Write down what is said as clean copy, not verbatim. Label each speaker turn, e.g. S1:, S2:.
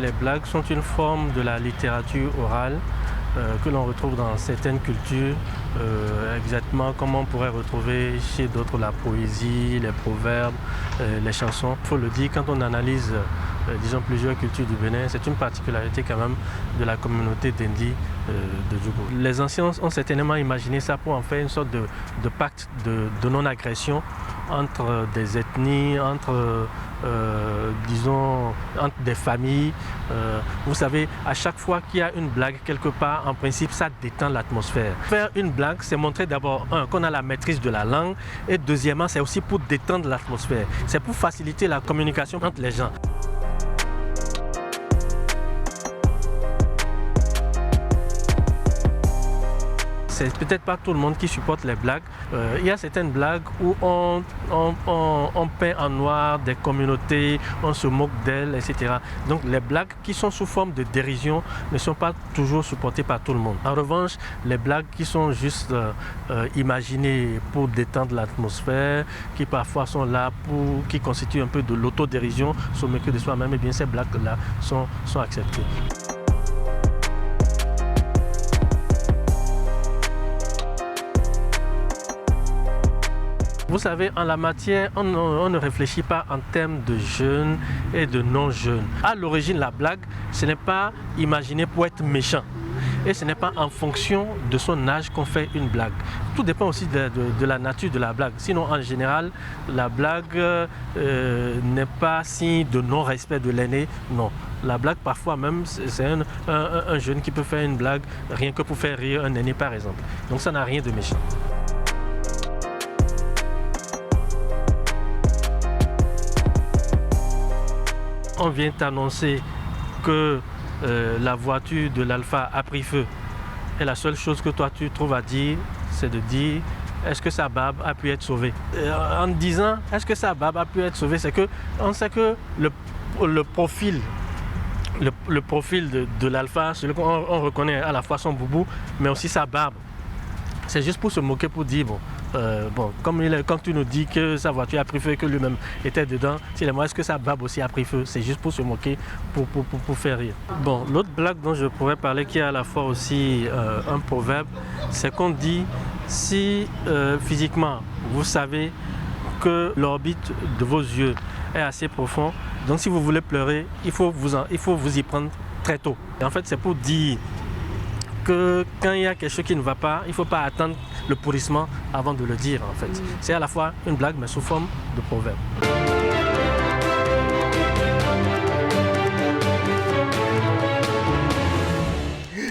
S1: les blagues sont une forme de la littérature orale que l'on retrouve dans certaines cultures, exactement comme on pourrait retrouver chez d'autres la poésie, les proverbes, les chansons. Il faut le dire, quand on analyse disons plusieurs cultures du Bénin, c'est une particularité quand même de la communauté d'Indi de Djougou. Les anciens ont certainement imaginé ça pour en faire une sorte de pacte de non-agression entre des ethnies, disons, entre des familles. Vous savez, à chaque fois qu'il y a une blague quelque part, en principe, ça détend l'atmosphère. Faire une blague, c'est montrer d'abord, qu'on a la maîtrise de la langue, et deuxièmement, c'est aussi pour détendre l'atmosphère. C'est pour faciliter la communication entre les gens. C'est peut-être pas tout le monde qui supporte les blagues. Il y a certaines blagues où on peint en noir des communautés, on se moque d'elles, etc. Donc les blagues qui sont sous forme de dérision ne sont pas toujours supportées par tout le monde. En revanche, les blagues qui sont juste imaginées pour détendre l'atmosphère, qui parfois sont là qui constituent un peu de l'autodérision, se moquer de soi-même, et bien ces blagues-là sont acceptées. Vous savez, en la matière, on ne réfléchit pas en termes de jeunes et de non-jeunes. À l'origine, la blague, ce n'est pas imaginé pour être méchant. Et ce n'est pas en fonction de son âge qu'on fait une blague. Tout dépend aussi de la nature de la blague. Sinon, en général, la blague n'est pas signe de non-respect de l'aîné. Non. La blague, parfois même, c'est un jeune qui peut faire une blague rien que pour faire rire un aîné, par exemple. Donc ça n'a rien de méchant. On vient t'annoncer que la voiture de l'Alpha a pris feu. Et la seule chose que toi tu trouves à dire, c'est de dire est-ce que sa barbe a pu être sauvée. En disant est-ce que sa barbe a pu être sauvée, c'est que on sait que le profil de l'Alpha, celui qu'on reconnaît à la fois son boubou, mais aussi sa barbe. C'est juste pour se moquer, pour dire comme tu nous dis que sa voiture a pris feu et que lui-même était dedans, est-ce que sa barbe aussi a pris feu? C'est juste pour se moquer, pour faire rire. Bon, l'autre blague dont je pourrais parler, qui est à la fois aussi un proverbe, c'est qu'on dit si physiquement vous savez que l'orbite de vos yeux est assez profond, donc si vous voulez pleurer, il faut vous y prendre très tôt. Et en fait, c'est pour dire que quand il y a quelque chose qui ne va pas, il ne faut pas attendre le pourrissement avant de le dire en fait. C'est à la fois une blague mais sous forme de proverbe.